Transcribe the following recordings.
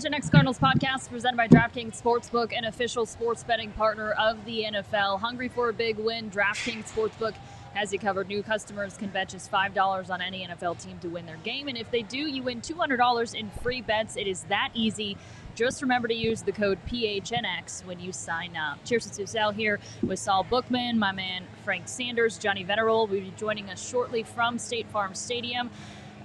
PHNX Cardinals podcast presented by DraftKings Sportsbook, an official sports betting partner of the NFL. Hungry for a big win? DraftKings Sportsbook has you covered. New customers can bet just $5 on any NFL team to win their game. And if they do, you win $200 in free bets. It is that easy. Just remember to use the code PHNX when you sign up. Chierstin Susel here with Saul Bookman, my man Frank Sanders, Johnny Venerable will be joining us shortly from State Farm Stadium.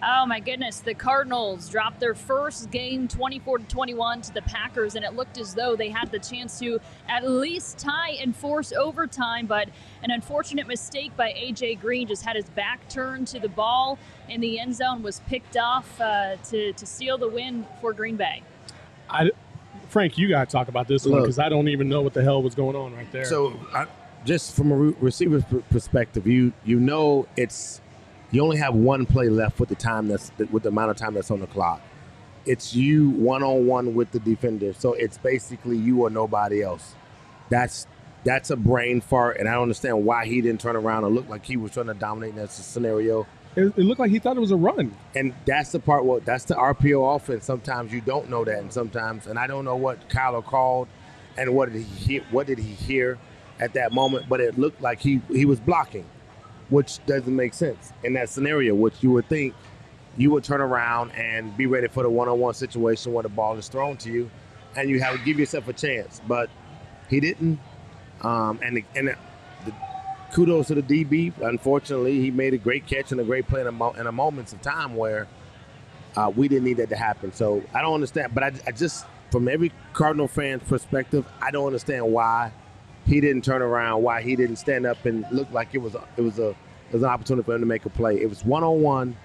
Oh my goodness, the Cardinals dropped their first game 24-21 to the Packers, and it looked as though they had the chance to at least tie and force overtime, but an unfortunate mistake by A.J. Green just had his back turned to the ball in the end zone, was picked off to seal the win for Green Bay. Frank, you got to talk about this one because I don't even know what the hell was going on right there. So just from a receiver's perspective, you know you only have one play left with the amount of time that's on the clock. It's you one-on-one with the defender. So it's basically you or nobody else. That's a brain fart, and I don't understand why he didn't turn around and look like he was trying to dominate in that scenario. It looked like he thought it was a run. And that's the part, that's the RPO offense. Sometimes you don't know that, and I don't know what Kyler called and what did he hear at that moment, but it looked like he was blocking, which doesn't make sense in that scenario, which you would think you would turn around and be ready for the one-on-one situation where the ball is thrown to you and you have to give yourself a chance. But he didn't. Kudos to the DB. Unfortunately, he made a great catch and a great play in a moments of time where we didn't need that to happen. So I don't understand. But I just, from every Cardinal fan's perspective, I don't understand why he didn't turn around, why he didn't stand up and look like it was an opportunity for him to make a play. It was one-on-one,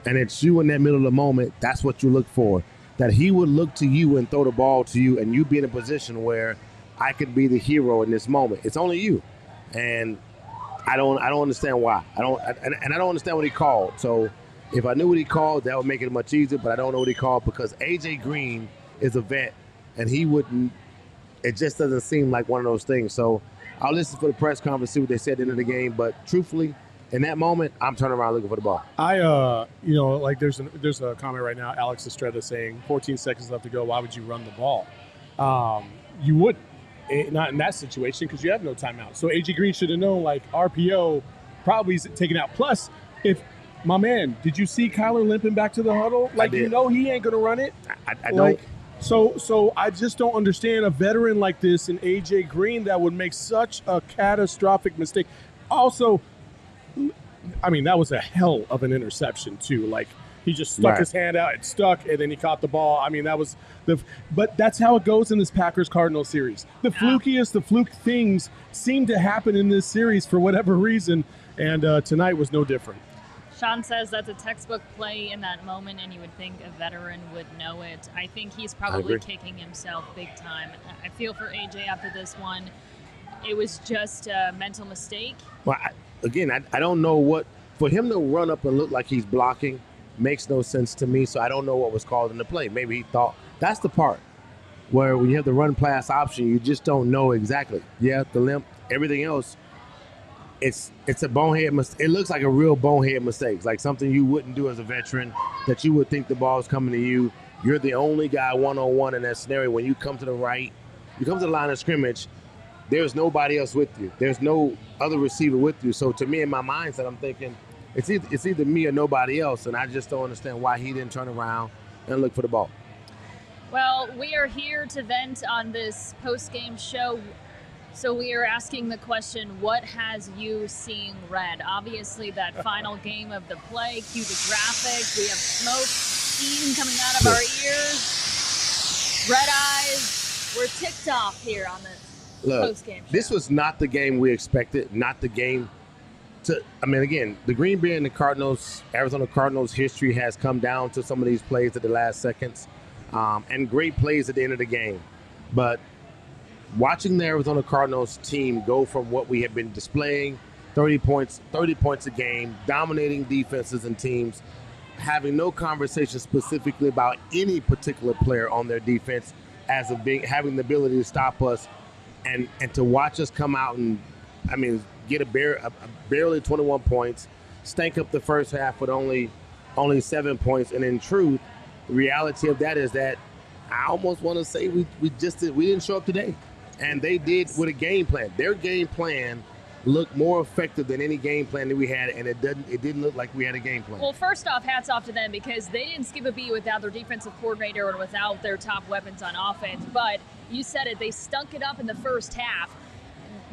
and it's you in that middle of the moment. That's what you look for, that he would look to you and throw the ball to you, and you be in a position where I could be the hero in this moment. It's only you, and I don't understand why. I don't understand what he called. So if I knew what he called, that would make it much easier. But I don't know what he called because A.J. Green is a vet, and he wouldn't. It just doesn't seem like one of those things. So I'll listen for the press conference, see what they said at the end of the game. But truthfully, in that moment, I'm turning around looking for the ball. There's a comment right now, Alex Estrada saying 14 seconds left to go. Why would you run the ball? You wouldn't. Not in that situation because you have no timeout. So A.J. Green should have known, RPO probably is taken out. Plus, my man, did you see Kyler limping back to the huddle? He ain't going to run it. I don't. So I just don't understand a veteran like this in A.J. Green that would make such a catastrophic mistake. Also, I mean, that was a hell of an interception too. He just stuck his hand out, it stuck, and then he caught the ball. I mean, that was but that's how it goes in this Packers-Cardinals series. The fluke things seem to happen in this series for whatever reason, and tonight was no different. Sean says that's a textbook play in that moment, and you would think a veteran would know it. I think he's probably kicking himself big time. I feel for AJ after this one. It was just a mental mistake. Well, I don't know what – for him to run up and look like he's blocking makes no sense to me, so I don't know what was called in the play. Maybe he thought – that's the part where when you have the run-pass option, you just don't know exactly. Yeah, the limp, everything else – It's a bonehead mistake. It looks like a real bonehead mistake, like something you wouldn't do as a veteran, that you would think the ball is coming to you. You're the only guy one-on-one in that scenario. When you come to the right, you come to the line of scrimmage, there's nobody else with you. There's no other receiver with you. So to me, in my mindset, I'm thinking it's either me or nobody else, and I just don't understand why he didn't turn around and look for the ball. Well, we are here to vent on this post-game show. So we are asking the question, what has you seeing red? Obviously, that final game of the play, cue the graphic. We have smoke, steam coming out of our ears, red eyes. We're ticked off here on this post-game show. This was not the game we expected, not the game again, the Green Bay and the Cardinals, Arizona Cardinals history has come down to some of these plays at the last seconds and great plays at the end of the game. But watching the Arizona Cardinals team go from what we have been displaying, 30 points a game, dominating defenses and teams, having no conversation specifically about any particular player on their defense as of having the ability to stop us, and to watch us come out and, get barely 21 points, stank up the first half with only 7 points. And in truth, the reality of that is that I almost want to say we didn't show up today, and they did with a game plan. Their game plan looked more effective than any game plan that we had, and it didn't look like we had a game plan. Well, first off, hats off to them because they didn't skip a beat without their defensive coordinator or without their top weapons on offense. But you said it, they stunk it up in the first half.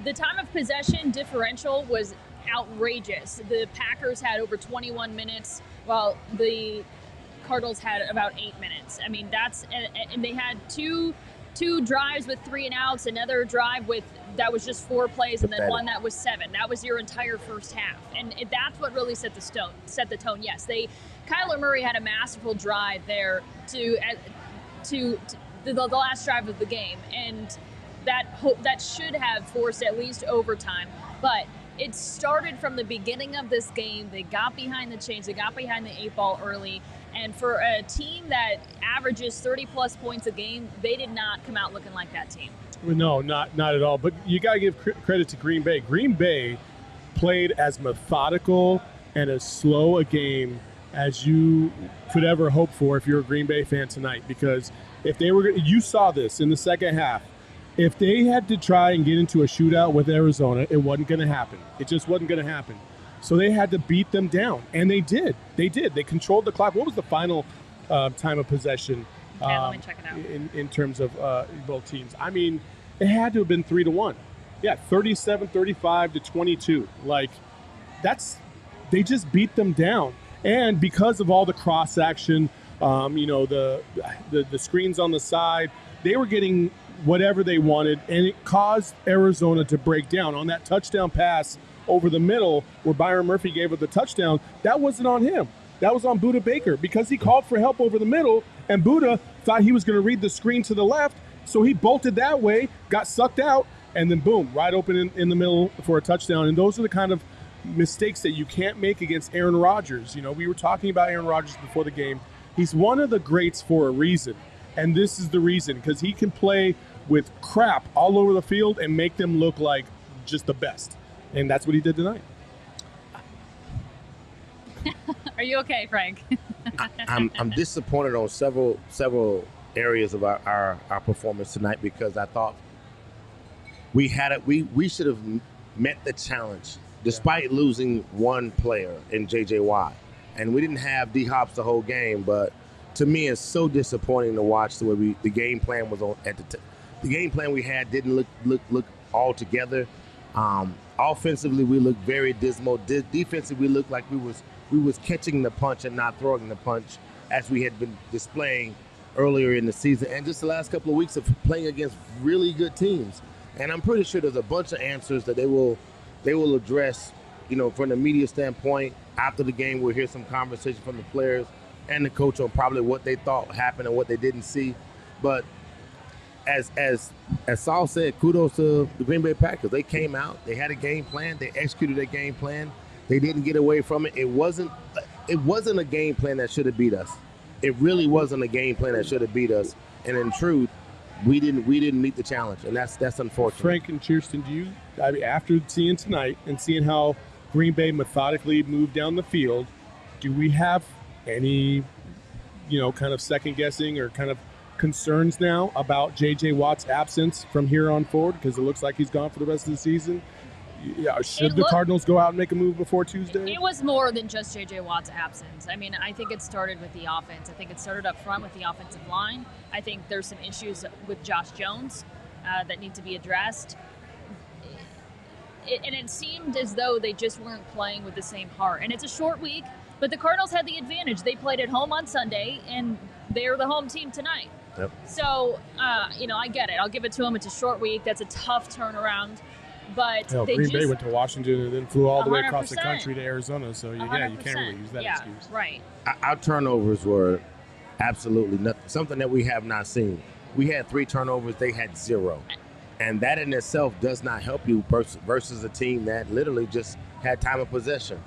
The time of possession differential was outrageous. The Packers had over 21 minutes, while the Cardinals had about 8 minutes. I mean, and they had two drives with 3 and outs, another drive that was just 4 plays, and then one that was 7. That was your entire first half, and that's what really set the tone. Yes, Kyler Murray had a masterful drive there to the last drive of the game, and that should have forced at least overtime, but it started from the beginning of this game. They got behind the chains, they got behind the 8 ball early. And for a team that averages 30-plus points a game, they did not come out looking like that team. No, not at all. But you got to give credit to Green Bay. Green Bay played as methodical and as slow a game as you could ever hope for if you're a Green Bay fan tonight. Because if they were, you saw this in the second half. If they had to try and get into a shootout with Arizona, it wasn't going to happen. It just wasn't going to happen. So they had to beat them down, and they did. They controlled the clock. What was the final time of possession let me check it out. in terms of both teams? I mean, it had to have been 3-1. Yeah, 37-35 to 22. Like, they just beat them down. And because of all the cross action, the screens on the side, they were getting whatever they wanted, and it caused Arizona to break down on that touchdown pass over the middle where Byron Murphy gave up the touchdown. That wasn't on him. That was on Budda Baker because he called for help over the middle, and Budda thought he was going to read the screen to the left, so he bolted that way, got sucked out, and then boom, right open in the middle for a touchdown. And those are the kind of mistakes that you can't make against Aaron Rodgers. We were talking about Aaron Rodgers before the game. He's one of the greats for a reason, and this is the reason, because he can play with crap all over the field and make them look like just the best. And that's what he did tonight. Are you okay, Frank? I'm disappointed on several areas of our performance tonight because I thought we should have met the challenge despite losing one player in J.J. Watt. And we didn't have D-Hops the whole game, but to me it's so disappointing to watch the way the game plan was on the game plan we had didn't look all together. Offensively, we looked very dismal. Defensively, we looked like we was catching the punch and not throwing the punch as we had been displaying earlier in the season. And just the last couple of weeks of playing against really good teams. And I'm pretty sure there's a bunch of answers that they will address, from the media standpoint. After the game, we'll hear some conversation from the players and the coach on probably what they thought happened and what they didn't see. But as Saul said, kudos to the Green Bay Packers. They came out, they had a game plan, they executed their game plan. They didn't get away from it. It wasn't a game plan that should have beat us. It really wasn't a game plan that should have beat us. And in truth, we didn't meet the challenge, and that's unfortunate. Frank and Chierstin, after seeing tonight and seeing how Green Bay methodically moved down the field, do we have any, kind of second guessing or kind of concerns now about J.J. Watt's absence from here on forward? Because it looks like he's gone for the rest of the season. Yeah, should the Cardinals go out and make a move before Tuesday? It was more than just J.J. Watt's absence. I mean, I think it started with the offense. I think it started up front with the offensive line. I think there's some issues with Josh Jones that need to be addressed. And it seemed as though they just weren't playing with the same heart. And it's a short week, but the Cardinals had the advantage. They played at home on Sunday, and they're the home team tonight. Yep. So, I get it. I'll give it to them. It's a short week. That's a tough turnaround. But Green Bay went to Washington and then flew all the way across the 100%. country to Arizona. So, you can't really use that excuse. Right. Our turnovers were absolutely nothing, something that we have not seen. We had 3 turnovers. They had 0. And that in itself does not help you versus a team that literally just had time of possession.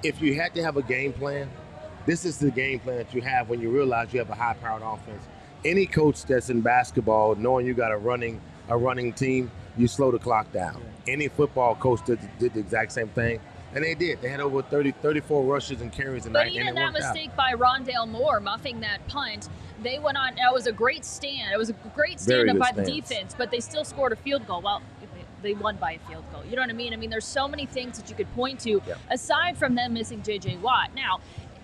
If you had to have a game plan, this is the game plan that you have when you realize you have a high-powered offense. Any coach that's in basketball, knowing you got a running team, you slow the clock down. Any football coach did the exact same thing, and they did. They had over 34 rushes and carries tonight. But even that mistake by Rondale Moore muffing that punt, they went on. It was a great stand. It was a great stand-up by the defense, but they still scored a field goal. Well, they won by a field goal. You know what I mean? I mean, there's so many things that you could point to aside from them missing J.J. Watt. Now,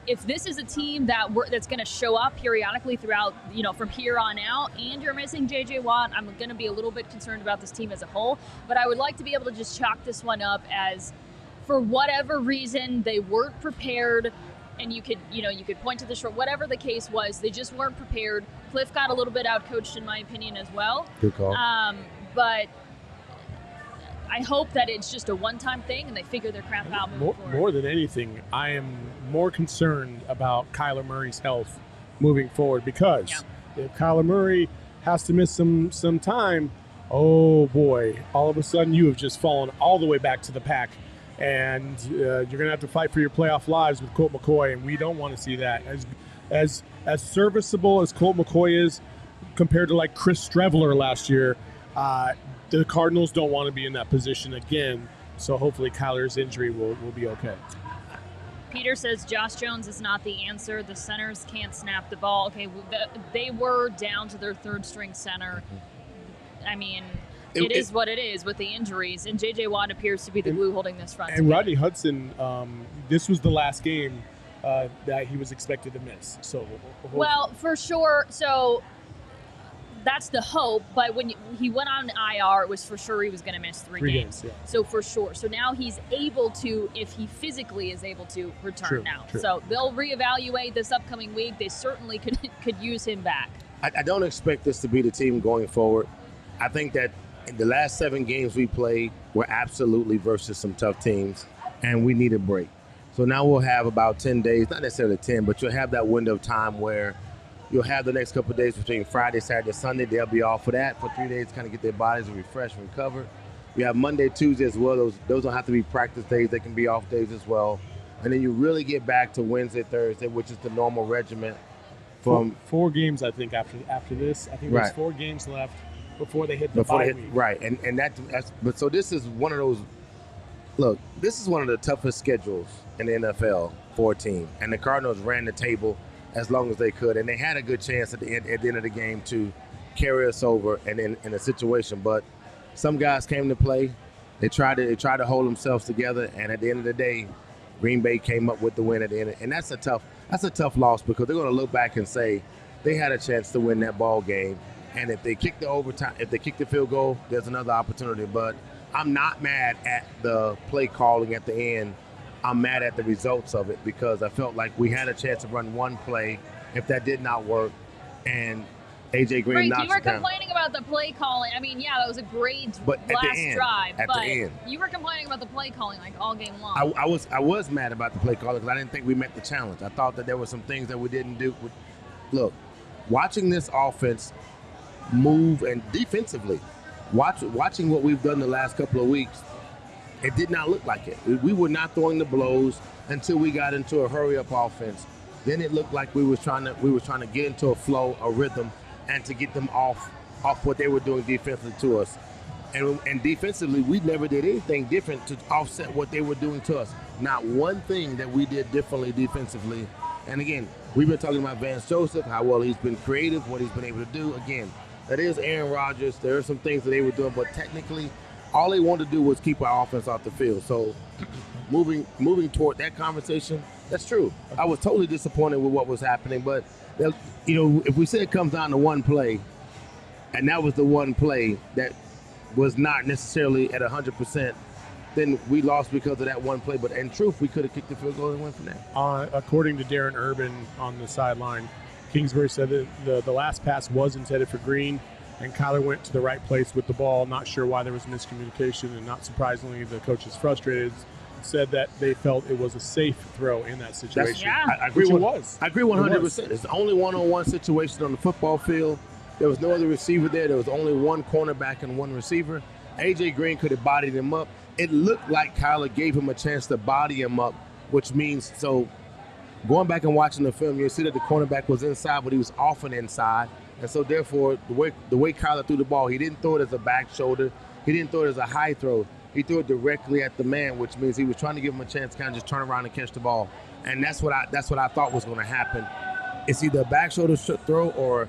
if this is a team that's going to show up periodically throughout, from here on out, and you're missing J.J. Watt, I'm going to be a little bit concerned about this team as a whole. But I would like to be able to just chalk this one up as, for whatever reason, they weren't prepared. And you could point to the short, whatever the case was, they just weren't prepared. Cliff got a little bit outcoached, in my opinion, as well. Good call. But I hope that it's just a one-time thing and they figure their crap out moving forward. More than anything, I am more concerned about Kyler Murray's health moving forward, because if Kyler Murray has to miss some time, oh boy, all of a sudden you have just fallen all the way back to the pack. And you're going to have to fight for your playoff lives with Colt McCoy, and we don't want to see that. As serviceable as Colt McCoy is compared to like Chris Streveler last year, the Cardinals don't want to be in that position again. So hopefully Kyler's injury will be okay. Peter says Josh Jones is not the answer. The centers can't snap the ball. Okay, they were down to their third-string center. I mean, it is what it is with the injuries, and J.J. Watt appears to be the glue holding this front. And Rodney Hudson, this was the last game that he was expected to miss. So, well, for sure. So that's the hope. But when he went on IR, it was for sure he was going to miss three games. So for sure. So now he's able to, if he physically is able to, return now. True. So they'll reevaluate this upcoming week. They certainly could use him back. I don't expect this to be the team going forward. I think that in the last 7 games we played, we're absolutely versus some tough teams, and we need a break. So now we'll have about 10 days, not necessarily 10, but you'll have that window of time where you'll have the next couple of days between Friday, Saturday, Sunday. They'll be off for that for 3 days, kind of get their bodies refreshed and recovered. We have Monday, Tuesday as well. Those don't have to be practice days. They can be off days as well. And then you really get back to Wednesday, Thursday, which is the normal regiment. From 4 games, I think, after this. I think there's 4 games left before they hit the bye week. Right, and that's but so this is one of those. Look, this is one of the toughest schedules in the NFL for a team, and the Cardinals ran the table as long as they could, and they had a good chance at the end of the game to carry us over and in a situation. But some guys came to play. They tried to hold themselves together, and at the end of the day, Green Bay came up with the win at the end. And that's a tough loss, because they're going to look back and say they had a chance to win that ball game. And if they kick the overtime, if they kick the field goal, there's another opportunity. But I'm not mad at the play calling at the end. I'm mad at the results of it, because I felt like we had a chance to run one play. If that did not work, and A.J. Green knocks it down. You were complaining about the play calling. I mean, yeah, that was a great last drive. But you were complaining about the play calling like all game long. I was mad about the play calling because I didn't think we met the challenge. I thought that there were some things that we didn't do. Look, watching this offense move, and defensively, watching what we've done the last couple of weeks, it did not look like it. We were not throwing the blows until we got into a hurry-up offense. Then it looked like we were trying to get into a flow, a rhythm, and to get them off what they were doing defensively to us. And defensively, we never did anything different to offset what they were doing to us. Not one thing that we did differently defensively. And again, we've been talking about Vance Joseph, how well he's been creative, what he's been able to do. Again, that is Aaron Rodgers. There are some things that they were doing, but technically, all they wanted to do was keep our offense off the field. So moving toward that conversation, that's true. I was totally disappointed with what was happening, but if we say it comes down to one play, and that was the one play that was not necessarily at 100%, then we lost because of that one play. But in truth, we could have kicked the field goal and went from there. According to Darren Urban on the sideline, Kingsbury said that the last pass was intended for Green, and Kyler went to the right place with the ball. Not sure why there was miscommunication, and not surprisingly, the coach is frustrated. Said that they felt it was a safe throw in that situation. I agree. I agree 100%. It's the only one-on-one situation on the football field. There was no other receiver there. There was only one cornerback and one receiver. A.J. Green could have bodied him up. It looked like Kyler gave him a chance to body him up, which means, so going back and watching the film, you see that the cornerback was inside, but he was often inside. And so therefore, the way Kyler threw the ball, he didn't throw it as a back shoulder. He didn't throw it as a high throw. He threw it directly at the man, which means he was trying to give him a chance to kind of just turn around and catch the ball. And that's what I thought was going to happen. it's either a back shoulder throw or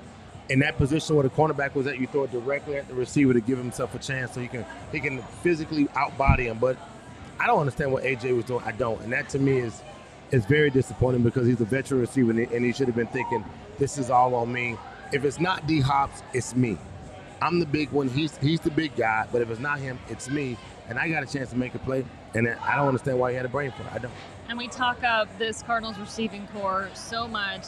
in that position where the cornerback was at, you throw it directly at the receiver to give himself a chance so he can physically outbody him. But I don't understand what AJ was doing. I don't. And that to me is very disappointing because he's a veteran receiver and he should have been thinking, this is all on me. If it's not D Hops, it's me. I'm the big one. He's the big guy. But if it's not him, it's me. And I got a chance to make a play. And I don't understand why he had a brain for it. I don't. And we talk up this Cardinals receiving core so much.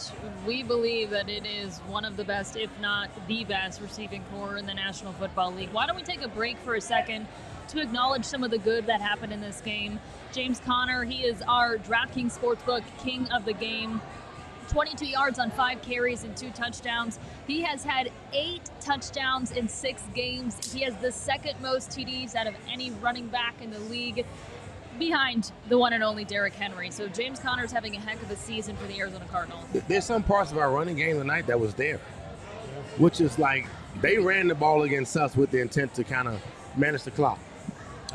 We believe that it is one of the best, if not the best, receiving core in the National Football League. Why don't we take a break for a second to acknowledge some of the good that happened in this game. James Conner, he is our DraftKings Sportsbook king of the game. 22 yards on 5 carries and 2 touchdowns. He has had 8 touchdowns in 6 games. He has the second most TDs out of any running back in the league, behind the one and only Derrick Henry. So James Conner's having a heck of a season for the Arizona Cardinals. There's some parts of our running game tonight that was there, which is like they ran the ball against us with the intent to kind of manage the clock.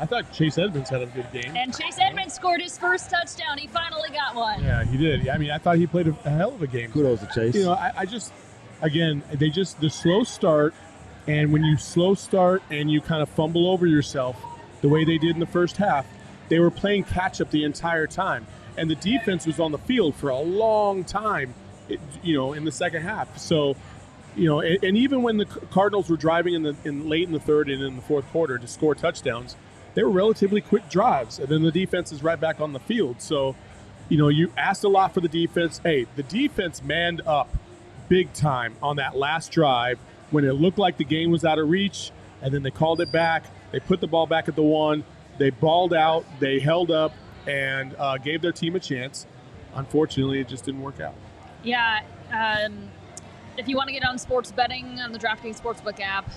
I thought Chase Edmonds had a good game. And Chase Edmonds scored his first touchdown. He finally got one. Yeah, he did. I mean, I thought he played a hell of a game. Kudos to Chase. You know, I just, again, the slow start, and when you slow start and you kind of fumble over yourself the way they did in the first half, they were playing catch-up the entire time. And the defense was on the field for a long time, in the second half. So, and even when the Cardinals were driving late in the third and in the fourth quarter to score touchdowns, they were relatively quick drives, and then the defense is right back on the field. So, you asked a lot for the defense. Hey, the defense manned up big time on that last drive when it looked like the game was out of reach, and then they called it back. They put the ball back at the 1. They balled out. They held up and gave their team a chance. Unfortunately, it just didn't work out. Yeah. If you want to get on sports betting on the DraftKings Sportsbook app,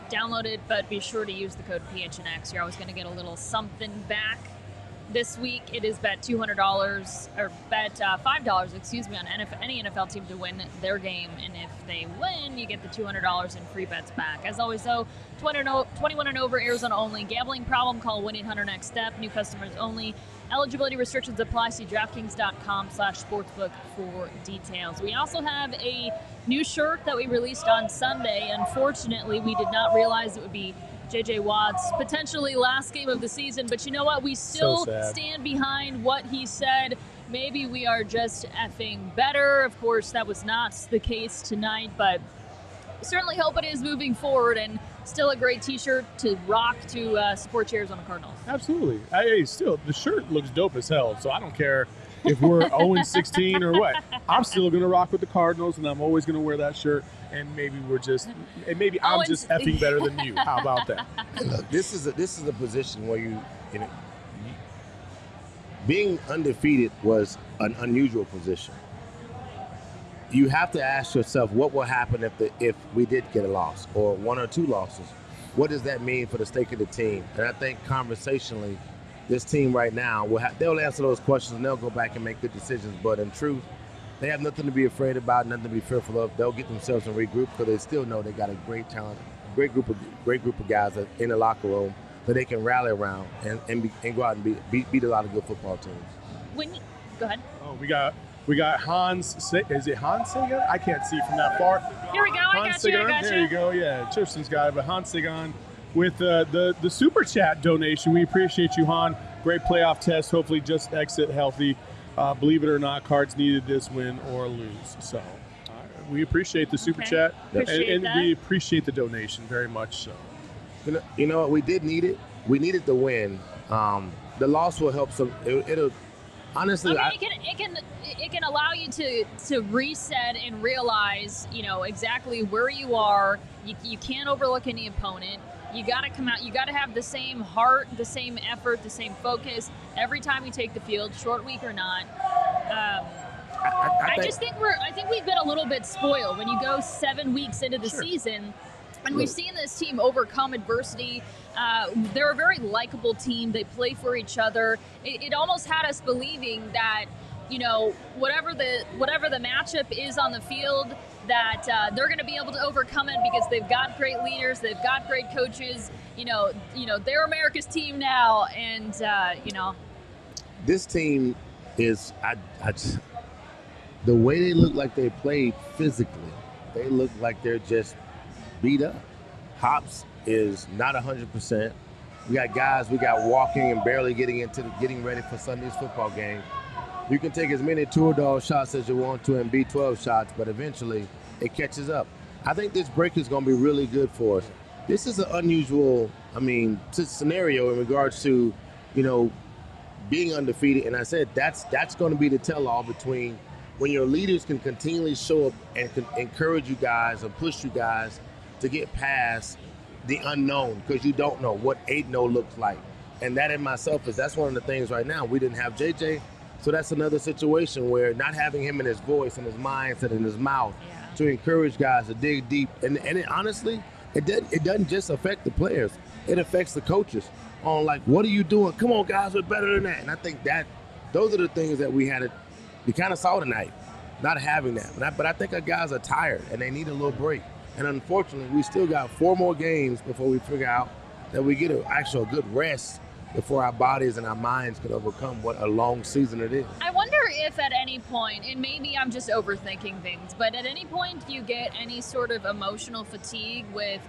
download it, but be sure to use the code PHNX. You're always going to get a little something back. This week, it is bet $200 or bet $5, on any NFL team to win their game. And if they win, you get the $200 in free bets back. As always, though, 21 and over, Arizona only. Gambling problem? Call 1-800-NEXT-STEP. New customers only. Eligibility restrictions apply. See DraftKings.com/sportsbook for details. We also have a new shirt that we released on Sunday. Unfortunately, we did not realize it would be J.J. Watt's potentially last game of the season, but you know what? We still stand behind what he said. Maybe we are just effing better. Of course, that was not the case tonight, but certainly hope it is moving forward, and still a great T-shirt to rock to support Arizona Cardinals. Absolutely. Hey, still, the shirt looks dope as hell, so I don't care if we're 0-16 or what. I'm still going to rock with the Cardinals, and I'm always going to wear that shirt. And maybe I'm just effing better than you. How about that? Look, this is a position where being undefeated was an unusual position. You have to ask yourself what will happen if we did get a loss or 1 or 2 losses. What does that mean for the stake of the team? And I think conversationally, this team right now they'll answer those questions and they'll go back and make good decisions. But in truth, they have nothing to be afraid about, nothing to be fearful of. They'll get themselves and regroup because they still know they got a great talent, great group of guys in the locker room that they can rally around and go out and beat a lot of good football teams. Go ahead. Oh, we got Hans. Is it Hans Sagan? I can't see from that far. Here we go. I got you. There you go. Yeah, Chierstin's got it. But Hans Sagan with the super chat donation. We appreciate you, Han. Great playoff test. Hopefully, just exit healthy. Believe it or not, Cards needed this win or lose. So we appreciate the super chat, and we appreciate the donation very much. So you know what? We did need it. We needed the win. The loss will help some. It'll honestly. It can allow you to reset and realize exactly where you are. You can't overlook any opponent. You got to come out. You got to have the same heart, the same effort, the same focus every time you take the field, short week or not. I think we've been a little bit spoiled when you go 7 weeks into the season, and we've seen this team overcome adversity. They're a very likable team. They play for each other. It almost had us believing that whatever the matchup is on the field, that they're going to be able to overcome it because they've got great leaders, they've got great coaches. They're America's team now, and this team is. the way they look like they played physically, they look like they're just beat up. Hops is not 100%. We got walking and barely getting ready for Sunday's football game. You can take as many tour dog shots as you want to and B12 shots, but eventually it catches up. I think this break is going to be really good for us. This is an unusual, scenario in regards to, being undefeated. And I said that's going to be the tell-all between when your leaders can continually show up and can encourage you guys or push you guys to get past the unknown, because you don't know what 8-0 looks like. And that in myself that's one of the things right now. We didn't have JJ, so that's another situation where not having him in his voice and his mindset and his mouth to encourage guys to dig deep. And honestly, it doesn't just affect the players. It affects the coaches on like, what are you doing? Come on, guys, we're better than that. And I think that those are the things that we kind of saw tonight, not having that. But I think our guys are tired and they need a little break. And unfortunately, we still got 4 more games before we figure out that we get a good rest before our bodies and our minds could overcome what a long season it is. I wonder if at any point, and maybe I'm just overthinking things, but at any point do you get any sort of emotional fatigue with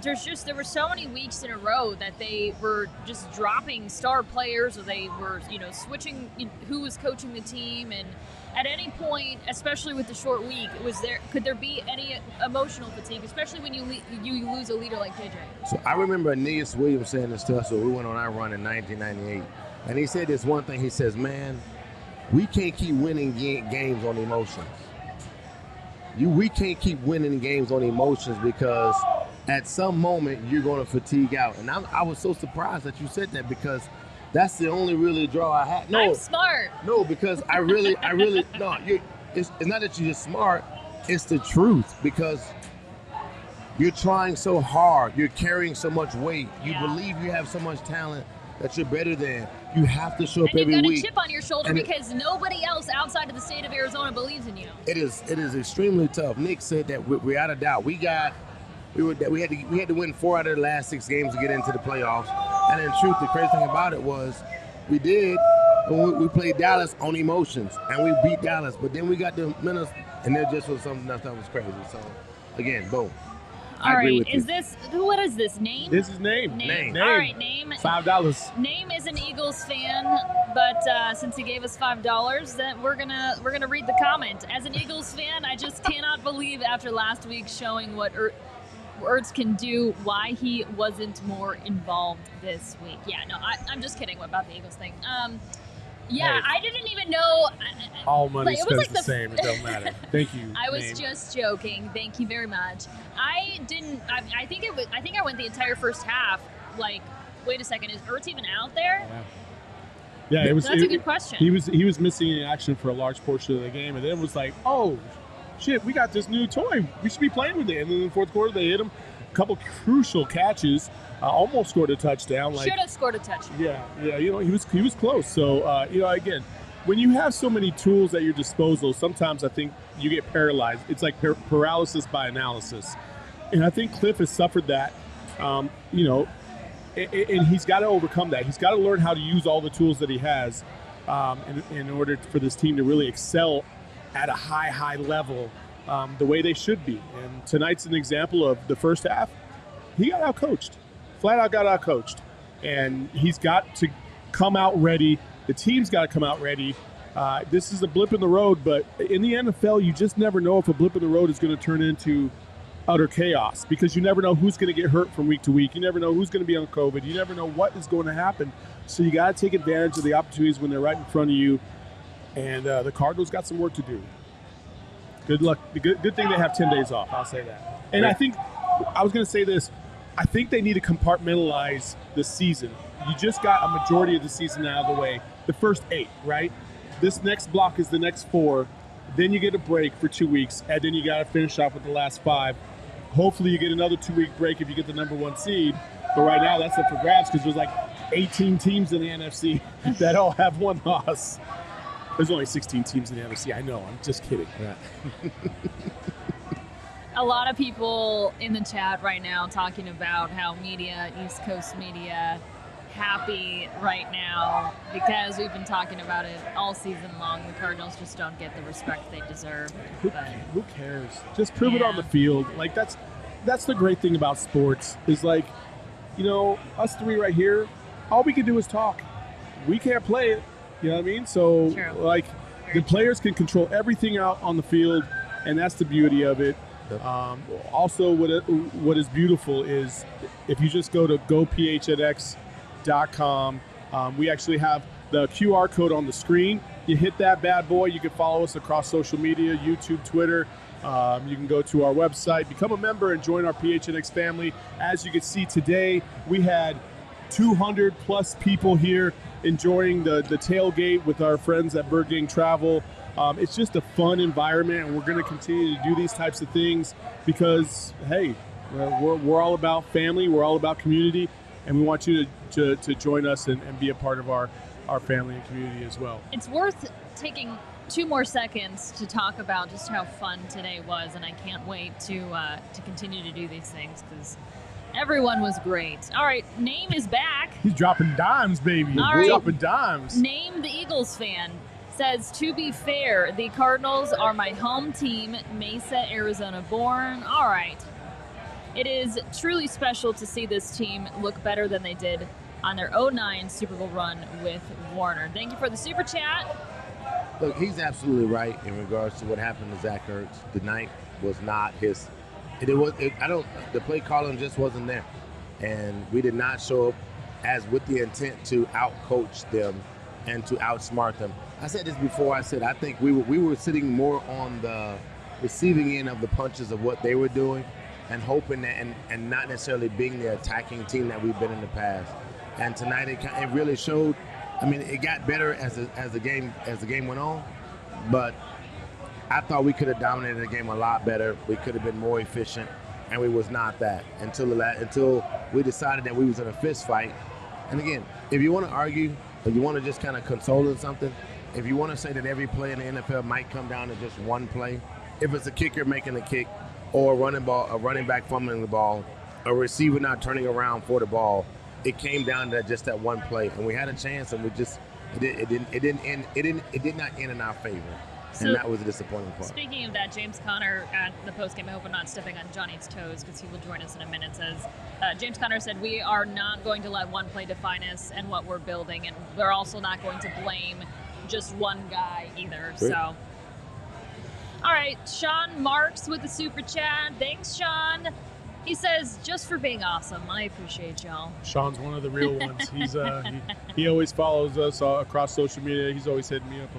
there were so many weeks in a row that they were just dropping star players, or they were, switching who was coaching the team, and at any point, especially with the short week, could there be any emotional fatigue, especially when you lose a leader like JJ? So I remember Aeneas Williams saying this to us when we went on our run in 1998, and he said this one thing. He says, "Man, we can't keep winning games on emotions. We can't keep winning games on emotions because at some moment you're going to fatigue out." And I was so surprised that you said that, because that's the only really draw I had. No, I'm smart. No, because I really no. It's not that you're just smart. It's the truth, because you're trying so hard. You're carrying so much weight. You believe you have so much talent that you're better than. You have to show up every week. And you've got a chip on your shoulder because nobody else outside of the state of Arizona believes in you. It is extremely tough. Nick said that we're out of doubt. We had to win 4 out of the last 6 games to get into the playoffs. And in truth, the crazy thing about it was we did. We played Dallas on emotions, and we beat Dallas. But then we got the Minnesota, and there just was something else that was crazy. So, again, boom. All right, what is this, name? This is name. All right, name. $5. Name is an Eagles fan, but since he gave us $5, then we're gonna read the comment. As an Eagles fan, I just cannot believe after last week showing what Ertz can do, why he wasn't more involved this week. Yeah, no, I'm just kidding about the Eagles thing. Yeah, I didn't even know. All money spent the same. It don't matter. Thank you. I was just joking. Thank you very much. I think I went the entire first half. Like, wait a second, is Ertz even out there? Yeah, that's a good question. He was missing in action for a large portion of the game, and then it was like, oh shit, we got this new toy. We should be playing with it. And then in the fourth quarter, they hit him a couple crucial catches. Almost scored a touchdown. Should have scored a touchdown. Yeah. He was close. So again, when you have so many tools at your disposal, sometimes I think you get paralyzed. It's like paralysis by analysis, and I think Cliff has suffered that. And he's got to overcome that. He's got to learn how to use all the tools that he has in order for this team to really excel at a high level, the way they should be. And tonight's an example of the first half. He got outcoached. Flat out got outcoached. And he's got to come out ready. The team's got to come out ready. This is a blip in the road, but in the NFL, you just never know if a blip in the road is going to turn into utter chaos, because you never know who's going to get hurt from week to week. You never know who's going to be on COVID. You never know what is going to happen. So you got to take advantage of the opportunities when they're right in front of you. And the Cardinals got some work to do. Good luck. Good thing they have 10 days off. I'll say that. And I think I was going to say this. I think they need to compartmentalize the season. You just got a majority of the season out of the way. The first 8, right? This next block is the next 4. Then you get a break for 2 weeks, and then you got to finish off with the last 5. Hopefully you get another 2-week break if you get the number 1 seed. But right now that's up for grabs, because there's like 18 teams in the NFC that all have 1 loss. There's only 16 teams in the NFC. I know. I'm just kidding. Yeah. A lot of people in the chat right now talking about how East Coast media happy right now because we've been talking about it all season long. The Cardinals just don't get the respect they deserve. Who cares? Just prove it on the field. Like that's the great thing about sports is like, us three right here, all we can do is talk. We can't play it. You know what I mean? So like the players can control everything out on the field, and that's the beauty of it. Also, what is beautiful is if you just go to gophnx.com, we actually have the QR code on the screen. You hit that bad boy. You can follow us across social media, YouTube, Twitter. You can go to our website, become a member, and join our PHNX family. As you can see today, we had 200 plus people here enjoying the tailgate with our friends at Bird Gang Travel. It's just a fun environment, and we're going to continue to do these types of things because, hey, we're all about family, we're all about community, and we want you to join us and be a part of our family and community as well. It's worth taking 2 more seconds to talk about just how fun today was, and I can't wait to continue to do these things because everyone was great. All right, Name is back. He's dropping dimes, baby. All right. Dropping dimes. Name the Eagles fan says, to be fair, the Cardinals are my home team, Mesa, Arizona born. All right. It is truly special to see this team look better than they did on their 2009 Super Bowl run with Warner. Thank you for the super chat. Look, he's absolutely right in regards to what happened to Zach Ertz. The night was not his. The play calling just wasn't there, and we did not show up as with the intent to outcoach them and to outsmart them. I said this before. I said I think we were sitting more on the receiving end of the punches of what they were doing, and hoping that and not necessarily being the attacking team that we've been in the past. And tonight it really showed. I mean, it got better as the game went on, but I thought we could have dominated the game a lot better. We could have been more efficient, and we was not that until we decided that we was in a fist fight. And again, if you want to argue, if you want to just kind of console in something, if you want to say that every play in the NFL might come down to just one play, if it's a kicker making a kick, or a running back fumbling the ball, a receiver not turning around for the ball, it came down to just that one play, and we had a chance, and it did not end in our favor. So, and that was a disappointing part. Speaking of that, James Conner at the postgame, I hope I'm not stepping on Johnny's toes because he will join us in a minute, says, James Conner said, we are not going to let one play define us and what we're building, and we're also not going to blame just one guy either. Great. So, all right, Sean Marks with the super chat. Thanks, Sean. He says, just for being awesome. I appreciate y'all. Sean's one of the real ones. He's he always follows us across social media. He's always hitting me up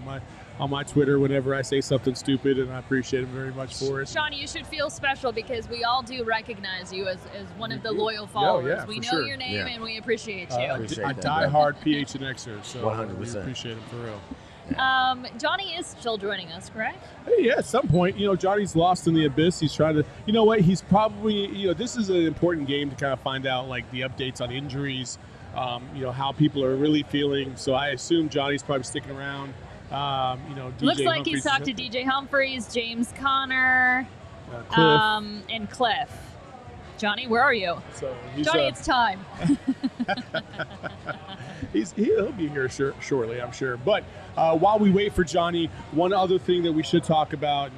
on my Twitter whenever I say something stupid, and I appreciate him very much for it. Sean, you should feel special because we all do recognize you as one of the loyal followers. Yeah, we know your name, and we appreciate you. A die-hard PHNXer, so 100%. We appreciate him for real. Johnny is still joining us, correct? Yeah, at some point, Johnny's lost in the abyss. He's trying to, he's probably, this is an important game to kind of find out, like, the updates on injuries, how people are really feeling. So I assume Johnny's probably sticking around. DJ Looks like Humphries he's talked to DJ Humphries, James Conner, Cliff. And Cliff. Johnny, where are you? So Johnny, it's time. He'll be here shortly, I'm sure. But while we wait for Johnny, one other thing that we should talk about,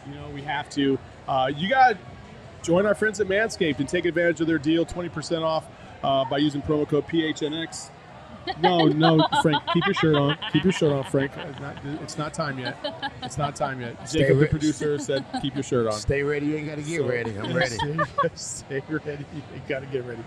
and we have to, you got to join our friends at Manscaped and take advantage of their deal, 20% off by using promo code PHNX. No, Frank, keep your shirt on. Keep your shirt on, Frank. It's not time yet. Jacob, the producer, said keep your shirt on. Stay ready. You ain't got to get ready. I'm ready. Stay ready. You got to get ready.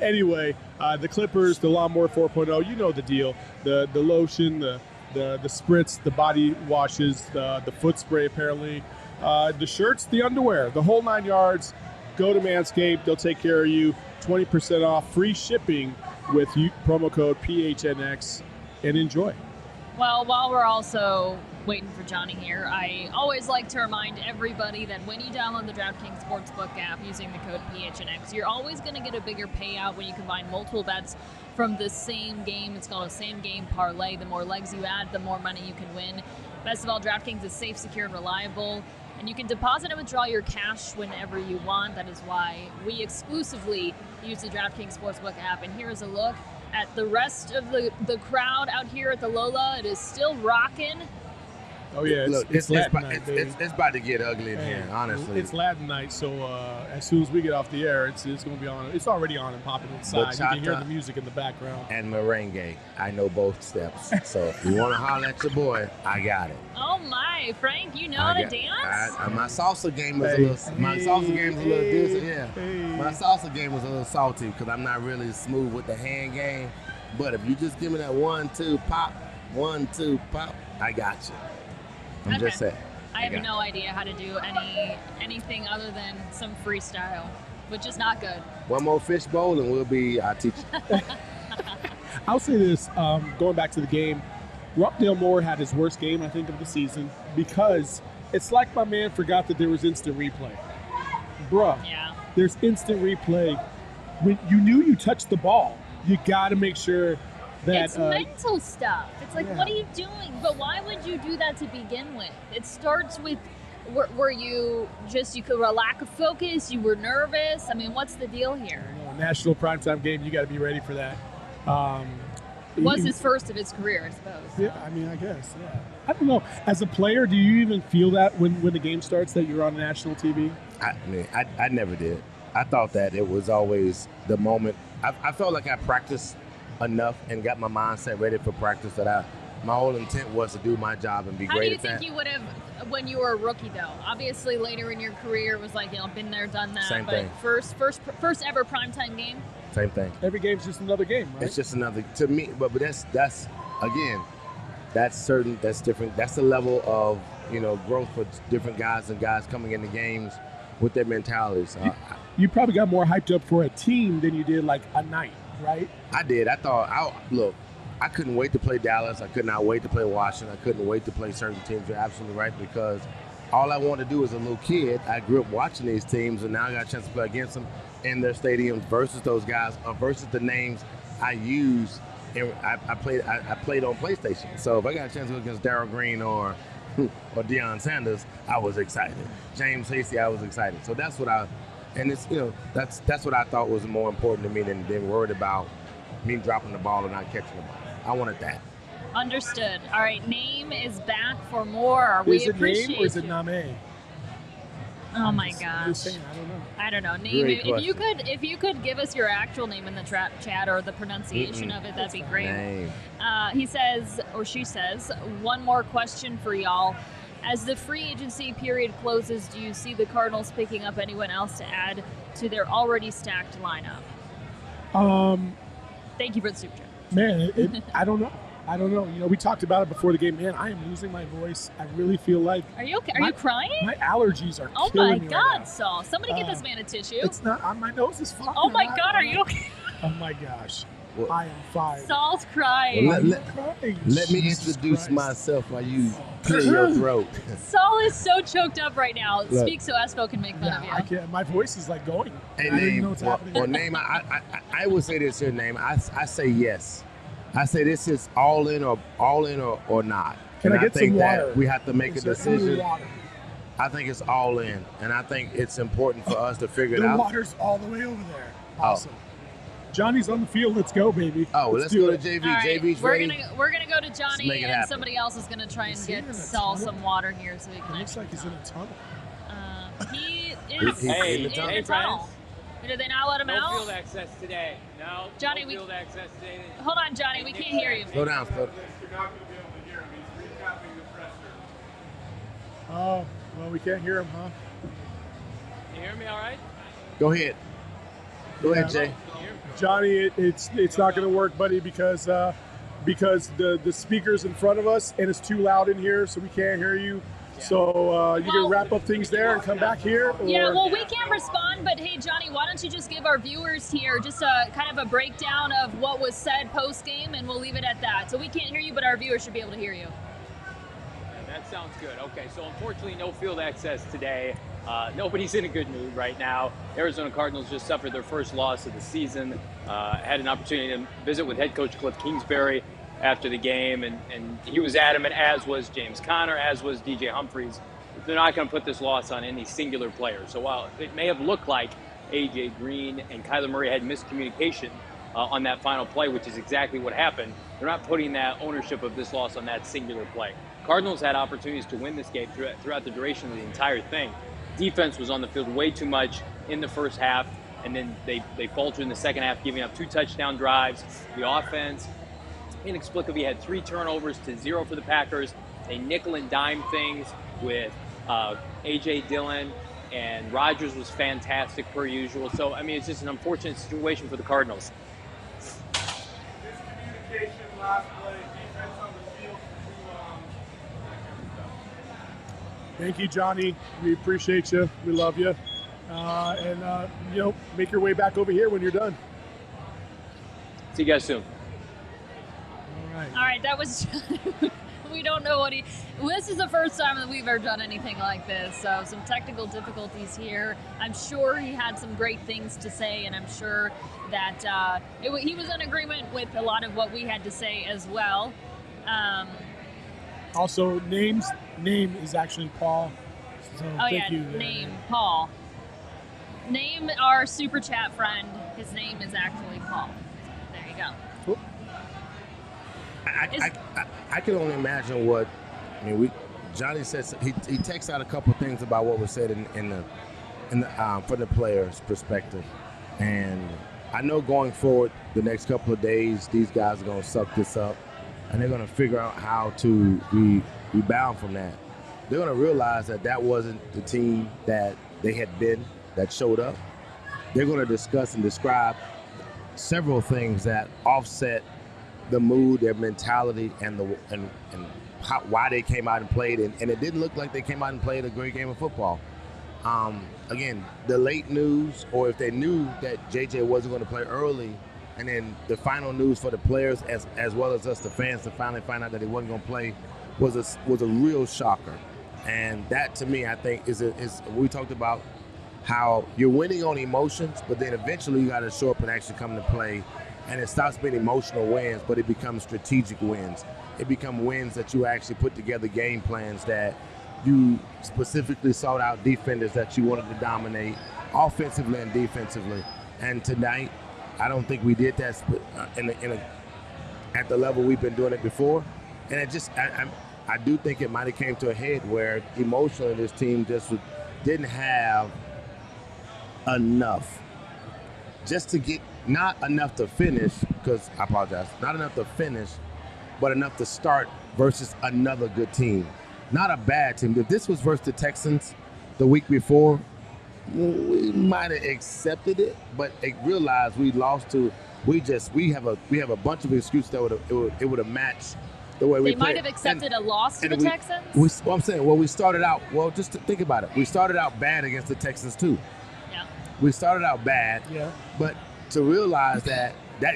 Anyway, the Clippers, the Lawnmower 4.0, you know the deal. The lotion, the spritz, the body washes, the foot spray apparently, the shirts, the underwear, the whole 9 yards. Go to Manscaped. They'll take care of you. 20% off, free shipping with promo code PHNX, and enjoy. Well, while we're also waiting for Johnny here, I always like to remind everybody that when you download the DraftKings Sportsbook app using the code PHNX, you're always going to get a bigger payout when you combine multiple bets from the same game. It's called a same game parlay. The more legs you add, the more money you can win. Best of all, DraftKings is safe, secure, and reliable. And you can deposit and withdraw your cash whenever you want. That is why we exclusively use the DraftKings Sportsbook app. And here is a look at the rest of the crowd out here at the Lola. It is still rocking. Oh yeah, it's Latin night, it's about to get ugly in here, honestly. It's Latin night, so as soon as we get off the air, it's going to be on. It's already on and popping inside. You can hear the music in the background. And merengue, I know both steps. So if you want to holler at your boy, I got it. Oh my, Frank, you know how to dance? My salsa game was a little. My salsa game was a little different. Yeah, my salsa game was a little salty because I'm not really smooth with the hand game. But if you just give me that 1-2 pop, 1-2 pop, I got you. I'm just saying. I have no idea how to do anything other than some freestyle, which is not good. One more fishbowl and I'll teach you. I'll say this, going back to the game, Rockdale Moore had his worst game, I think, of the season because it's like my man forgot that there was instant replay. Bruh, there's instant replay. When you knew you touched the ball, you got to make sure that it's mental stuff. It's like, what are you doing? But why would you do that to begin with? It starts with, were you could lack of focus? You were nervous? I mean, what's the deal here? National primetime game, you got to be ready for that. Was his first of his career, I suppose. Yeah, I mean, I guess, yeah. I don't know. As a player, do you even feel that when the game starts that you're on national TV? I never did. I thought that it was always the moment. I felt like I practiced enough and got my mindset ready for practice that my whole intent was to do my job and be great at that. How do you think you would have when you were a rookie, though? Obviously, later in your career, it was like, been there, done that. Same thing. First ever primetime game? Same thing. Every game's just another game, right? It's just another, to me, but that's again, that's different. That's the level of, growth for different guys and guys coming into games with their mentalities. You probably got more hyped up for a team than you did like a night, right? I did. I thought, I couldn't wait to play Dallas. I could not wait to play Washington. I couldn't wait to play certain teams. You're absolutely right, because all I wanted to do as a little kid, I grew up watching these teams, and now I got a chance to play against them in their stadiums versus those guys, versus the names I use. And I played on PlayStation. So if I got a chance to go against Darryl Green or Deion Sanders, I was excited. James Hasty, I was excited. So that's what that's what I thought was more important to me than worried about me dropping the ball or not catching the ball. I wanted that. Understood. All right, Name is back for more. We appreciate Name or is it Name? Oh my gosh. I don't know. Name, if you could give us your actual name in the chat or the pronunciation of it, that'd be great. Name. He says, or she says, one more question for y'all. As the free agency period closes, do you see the Cardinals picking up anyone else to add to their already stacked lineup? Thank you for the super chat. Man, I don't know. I don't know. We talked about it before the game. Man, I am losing my voice. I really feel like. Are you okay? Are you crying? My allergies are killing me. Oh my God, right Saul! Somebody get this man a tissue. It's not. My nose is fine. Oh my God, are you okay? Oh my gosh, I am fine. Saul's crying. Well, let me introduce myself while you clear your throat. Saul is so choked up right now. Speak so Espo can make fun of you. I can't. My voice is like going. Hey, Name. Or Name. I would say this here, Name. I say yes. I say this is all in or not. Can I get some water? That we have to make a decision. I think it's all in, and I think it's important for us to figure it out. The water's all the way over there. Awesome. Johnny's on the field. Let's go, baby. Oh, let's go to JV. Right, JV's ready. We're gonna go to Johnny, and somebody else is gonna try and get Saul some water here, so he can. It looks like he's in a tunnel. He is in the tunnel. Did they not let him out? No field access today. No. Johnny, field access today. Hold on, Johnny. We can't hear you. Slow down. You're not going to be able to hear him. He's recapping the presser. Oh, well, we can't hear him, huh? Can you hear me all right? Go ahead. Go ahead, Jay. Johnny, it's not going to work, buddy, because the speaker's in front of us and it's too loud in here, so we can't hear you. So you can wrap up things there and come back here? Or? Yeah, well, we can't respond, but hey, Johnny, why don't you just give our viewers here just a kind of a breakdown of what was said post-game, and we'll leave it at that. So we can't hear you, but our viewers should be able to hear you. That sounds good. Okay, so unfortunately, no field access today. Nobody's in a good mood right now. Arizona Cardinals just suffered their first loss of the season. Had an opportunity to visit with head coach Cliff Kingsbury after the game, and he was adamant, as was James Conner, as was DJ Humphries. They're not going to put this loss on any singular player. So while it may have looked like A.J. Green and Kyler Murray had miscommunication on that final play, which is exactly what happened. They're not putting that ownership of this loss on that singular play. Cardinals had opportunities to win this game throughout the duration of the entire thing. Defense was on the field way too much in the first half, and then they faltered in the second half, giving up 2 touchdown drives. The offense inexplicably had 3 turnovers to 0 for the Packers. They nickel and dime things with A.J. Dillon, and Rodgers was fantastic per usual. So, I mean, it's just an unfortunate situation for the Cardinals. Miscommunication last play, defense on the field too long. Thank you, Johnny. We appreciate you. We love you. Make your way back over here when you're done. See you guys soon. All right, that was we don't know what this is the first time that we've ever done anything like this, so some technical difficulties here. I'm sure he had some great things to say, and I'm sure that he was in agreement with a lot of what we had to say as well. Also, name is actually Paul. So thank you. Name Paul. Name our super chat friend. His name is actually Paul. There you go. Cool. I can only imagine what Johnny says. He texts out a couple of things about what was said in the from the players' perspective, and I know going forward the next couple of days these guys are going to suck this up, and they're going to figure out how to rebound from that. They're going to realize that wasn't the team that they had been that showed up. They're going to discuss and describe several things that offset the mood, their mentality, and why they came out and played. And it didn't look like they came out and played a great game of football. Again, the late news, or if they knew that JJ wasn't going to play early, and then the final news for the players as well as us, the fans, to finally find out that he wasn't going to play was a real shocker. And that, to me, I think is we talked about how you're winning on emotions, but then eventually you got to show up and actually come to play. And it stops being emotional wins, but it becomes strategic wins. It becomes wins that you actually put together game plans, that you specifically sought out defenders that you wanted to dominate offensively and defensively. And tonight, I don't think we did that at the level we've been doing it before. And I do think it might have came to a head where emotionally this team just didn't have enough just to get, not enough to finish, because I apologize, not enough to finish, but enough to start versus another good team. Not a bad team. If this was versus the Texans the week before, we might have accepted it, but realized we lost to. We have a bunch of excuses that it would have matched the way we played. They might have accepted a loss to the Texans. I'm saying, we started out. Well, just to think about it, we started out bad against the Texans too. Yeah. We started out bad. Yeah. But to realize that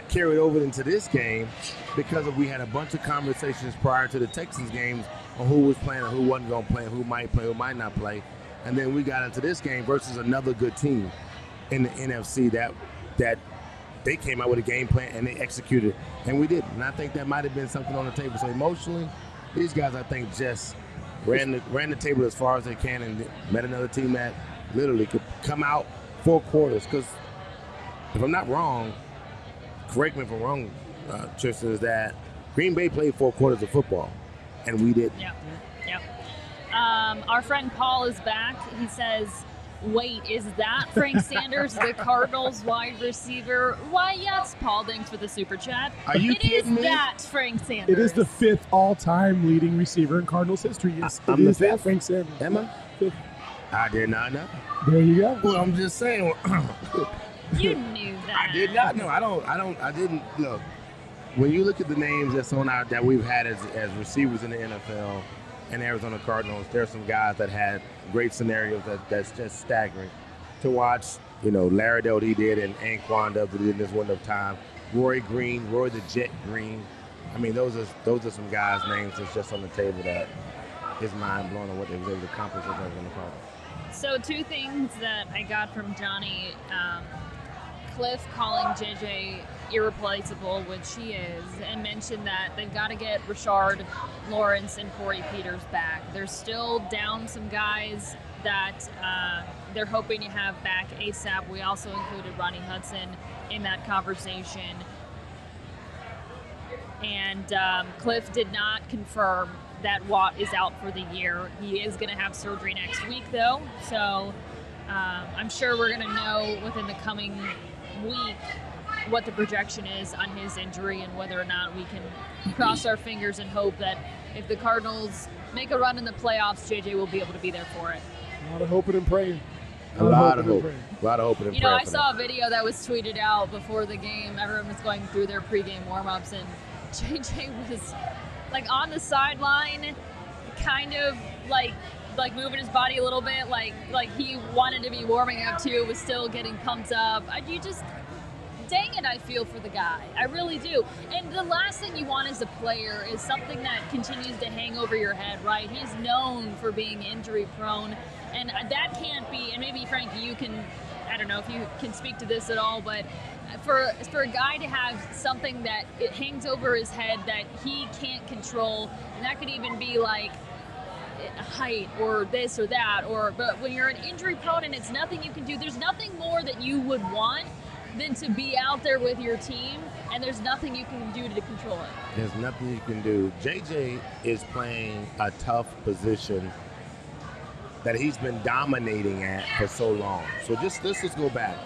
carried over into this game because we had a bunch of conversations prior to the Texans games on who was playing and who wasn't going to play, and who might play, who might not play. And then we got into this game versus another good team in the NFC that they came out with a game plan and they executed, and we didn't. And I think that might have been something on the table. So emotionally, these guys, I think, just ran the table as far as they can and met another team that literally could come out 4 quarters. Because if I'm not wrong, correct me if I'm wrong, Chierstin, is that Green Bay played 4 quarters of football, and we didn't. Yeah. Our friend Paul is back. He says, wait, is that Frank Sanders, the Cardinals wide receiver? Why, yes, Paul, thanks for the super chat. Are you kidding me? It is that Frank Sanders. It is the 5th all-time leading receiver in Cardinals history. Yes, I'm the 5th? Frank Sanders. Am I? 5th. I did not know. There you go. Well, I'm just saying. You knew that. I did not know. I didn't look. When you look at the names that's on out that we've had as receivers in the NFL and Arizona Cardinals, there's some guys that had great scenarios that's just staggering to watch. You know, Larry Dell, he did, and Anquan does it in this window of time. Roy the Jet Green. I mean, those are some guys' names that's just on the table that is mind blowing on what they were able to accomplish with Arizona Cardinals. So 2 things that I got from Johnny. Cliff calling JJ irreplaceable, which he is, and mentioned that they've got to get Rashard Lawrence and Corey Peters back. They're still down some guys that they're hoping to have back ASAP. We also included Ronnie Hudson in that conversation. And Cliff did not confirm that Watt is out for the year. He is going to have surgery next week, though. So I'm sure we're going to know within the coming week what the projection is on his injury and whether or not we can cross our fingers and hope that if the Cardinals make a run in the playoffs, JJ will be able to be there for it. A lot of hoping and praying. A lot of hope. A lot of hoping and praying. You know, I saw a video that was tweeted out before the game. Everyone was going through their pregame warm-ups, and JJ was like on the sideline, kind of like moving his body a little bit, like he wanted to be warming up too, was still getting pumped up. Dang it, I feel for the guy. I really do. And the last thing you want as a player is something that continues to hang over your head, right? He's known for being injury prone, and that can't be, and maybe Frank, you can, I don't know if you can speak to this at all, but for a guy to have something that it hangs over his head that he can't control, and that could even be like height or this or that, but when you're an injury prone and it's nothing you can do, there's nothing more that you would want than to be out there with your team, and there's nothing you can do to control it. There's nothing you can do. JJ is playing a tough position that he's been dominating at for so long. So let's just go back.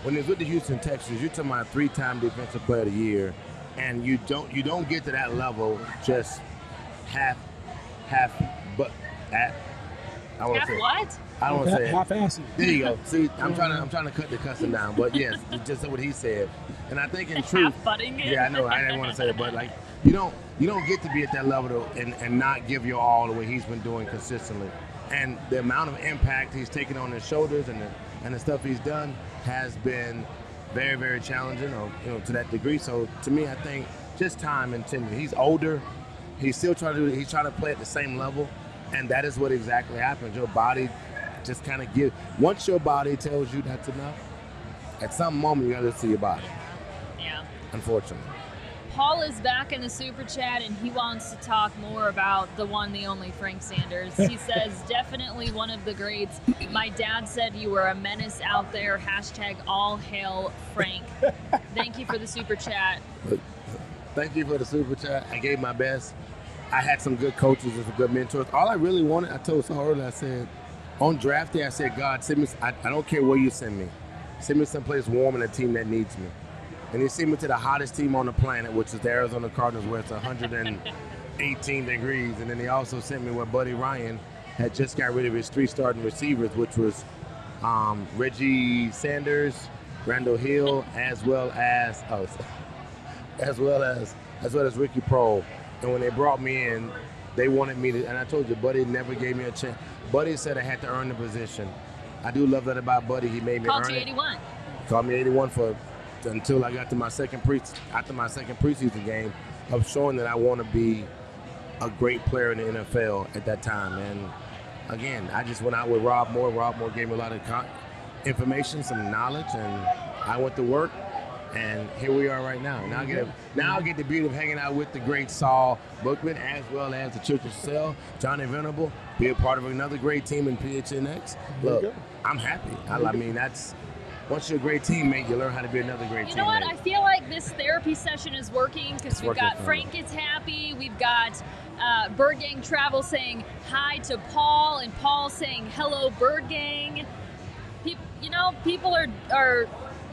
When he was with the Houston Texans, you're talking about a 3-time Defensive Player of the Year, and you don't get to that level just but at. I want to say what? I don't want to say half-assed. There you go. See, I'm trying to cut the cussing down, but yes, just what he said. And I think in truth, half-butting it. yeah, I know. I didn't want to say it, but like you don't get to be at that level and not give your all the way he's been doing consistently. And the amount of impact he's taken on his shoulders and the stuff he's done has been very, very challenging, to that degree. So to me, I think just time and tenure. He's older. He's still trying to do it. He's trying to play at the same level, and that is what exactly happens. Your body just kind of once your body tells you that's enough, at some moment you got to see your body. Yeah. Unfortunately. Paul is back in the super chat, and he wants to talk more about the one, the only Frank Sanders. He says, definitely one of the greats. My dad said you were a menace out there. # all hail Frank. Thank you for the super chat. Thank you for the super chat. I gave my best. I had some good coaches and some good mentors. All I really wanted, I told Saul earlier, I said, on draft day, I said, God, send me. I don't care where you send me. Send me someplace warm and a team that needs me. And he sent me to the hottest team on the planet, which is the Arizona Cardinals, where it's 118 degrees. And then he also sent me where Buddy Ryan had just got rid of his 3 starting receivers, which was Reggie Sanders, Randall Hill, as well as Ricky Prohl. And when they brought me in, they wanted me to, and I told you, Buddy never gave me a chance. Buddy said I had to earn the position. I do love that about Buddy. He made me earn it. Called you 81. Called me 81 until I got to my second preseason game of showing that I want to be a great player in the NFL at that time. And again, I just went out with Rob Moore. Rob Moore gave me a lot of information, some knowledge, and I went to work. And here we are right now. Now I get the beauty of hanging out with the great Saul Bookman, as well as the Chierstin Susel, Johnny Venerable, be a part of another great team in PHNX. Look, I'm happy. I mean, that's once you're a great teammate, you learn how to be another great teammate. You know what? I feel like this therapy session is working because we've got Frank is happy. We've got Bird Gang Travel saying hi to Paul, and Paul saying hello, Bird Gang. People are.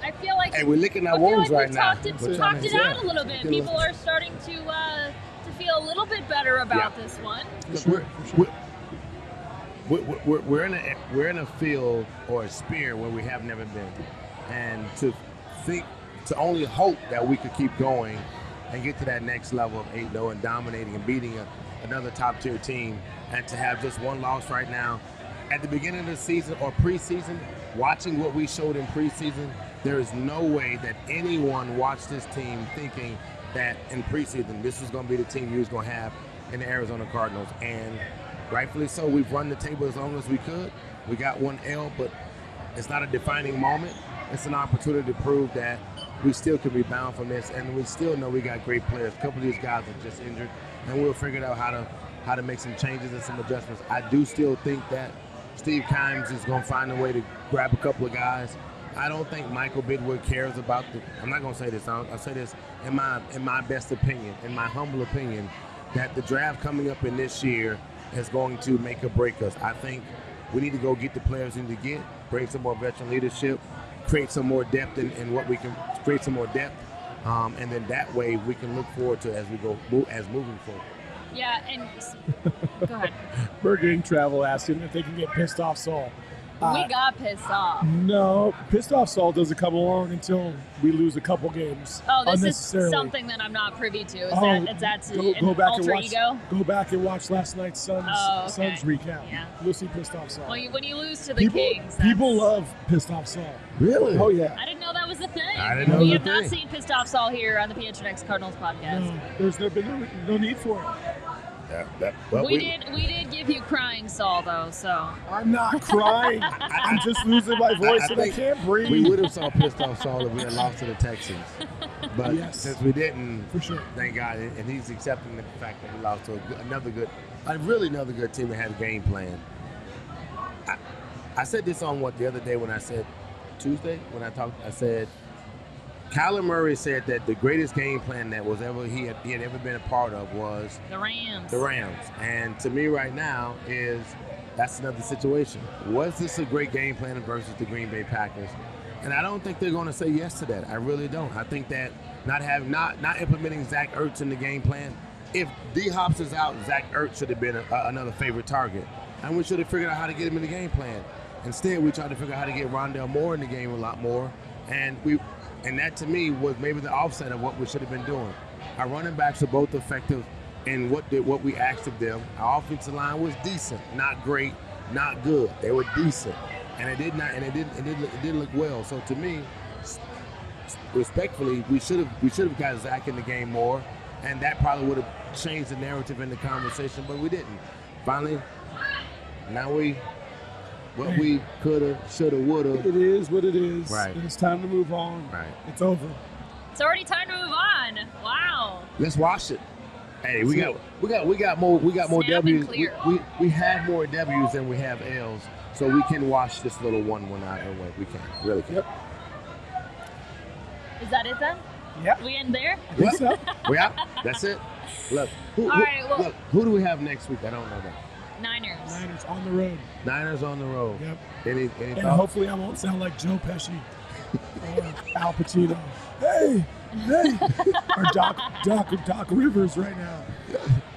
I feel like we're licking our wounds right now. Talked it out a little bit. People are starting to feel a little bit better about this one. We're in a field or a sphere where we have never been, and to only hope that we could keep going and get to that next level of 8-0 and dominating and beating another top tier team, and to have just one loss right now. At the beginning of the season or preseason, watching what we showed in preseason, there is no way that anyone watched this team thinking that in preseason this was going to be the team you was going to have in the Arizona Cardinals. And rightfully so, we've run the table as long as we could. We got one L, but it's not a defining moment. it's an opportunity to prove that we still can rebound from this, and we still know we got great players. A couple of these guys are just injured, and we'll figure out how to make some changes and some adjustments. I do still think that Steve Kimes is going to find a way to grab a couple of guys. I don't think Michael Bidwood cares about I'm not going to say this. I'll say this in my best opinion, in my humble opinion, that the draft coming up in this year is going to make or break us. I think we need to go get the players we need to get, bring some more veteran leadership, create some more depth in what we can create some more depth, and then that way we can look forward to as moving forward. Yeah, and go ahead. Burger King Travel asked him if they can get pissed off Saul. We got pissed off. No, pissed off Saul doesn't come along until we lose a couple games. Oh, this is unnecessarily. something that I'm not privy to. Is that go back alter and watch, ego? Go back and watch last night's Suns recap. Yeah. You'll see pissed off Saul. Well, when you lose to the Kings, people love pissed off Saul. Really? Oh yeah. I didn't know that was the thing. I didn't know we that have was a not thing. seen pissed off Saul here on the PHNX Cardinals podcast. No, there's been no need for it. We did give you crying Saul though, so I'm not crying. I'm just losing my voice and I can't breathe. We would have saw pissed off Saul if we had lost to the Texans. But since we didn't, for sure. Thank God, and he's accepting the fact that we lost to another good team that had a game plan. I said this on the other day when I said Tuesday when I said Kyler Murray said that the greatest game plan that was ever he had ever been a part of was the Rams. The Rams, and to me right now that's another situation. Was this a great game plan versus the Green Bay Packers? And I don't think they're going to say yes to that. I really don't. I think that not implementing Zach Ertz in the game plan. If D Hops is out, Zach Ertz should have been another favorite target, and we should have figured out how to get him in the game plan. Instead, we tried to figure out how to get Rondale Moore in the game a lot more, and that to me was maybe the offset of what we should have been doing. Our running backs are both effective in what we asked of them. Our offensive line was decent, not great, not good. They were decent, and it didn't look well. So to me, respectfully, we should have got Zach in the game more, and that probably would have changed the narrative in the conversation, but we didn't. Finally, now we coulda, shoulda, woulda. It is what it is. Right. It's time to move on. Right. It's over. It's already time to move on. Wow. Let's wash it. Hey, we got more Snap and W's. clear. We have more W's than we have L's, so we can wash this little one out of the way. We can, really can. Yep. Is that it then? Yeah. We end there? I think so. We out. That's it. Look, who do we have next week? I don't know that. Niners on the road. Niners on the road. Yep. Any And thoughts? hopefully I won't sound like Joe Pesci or Al Pacino. Hey. Or Doc Rivers right now.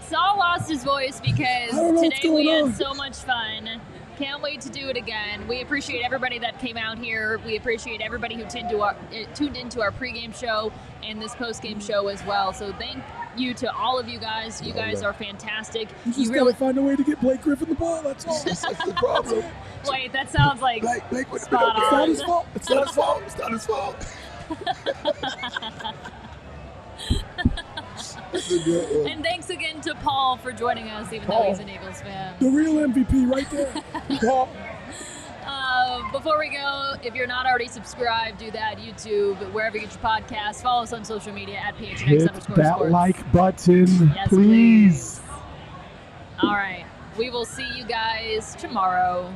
Saul lost his voice because I don't know what's today we going on. had so much fun. Can't wait to do it again. We appreciate everybody that came out here. We appreciate everybody who tuned into our pregame show and this postgame show as well. So thank you to all of you guys. You guys are fantastic. You just gotta find a way to get Blake Griffin the ball. That's all. That's the problem. Wait, that sounds like Blake spot It's on. not his fault. It's not his fault. It's not his fault. And thanks again to Paul for joining us, even though he's an Eagles fan. The real MVP right there. Paul. Before we go, if you're not already subscribed, do that. YouTube, wherever you get your podcasts. Follow us on social media at PHNX Hit _ that sports. like button, Yes, please. All right. We will see you guys tomorrow.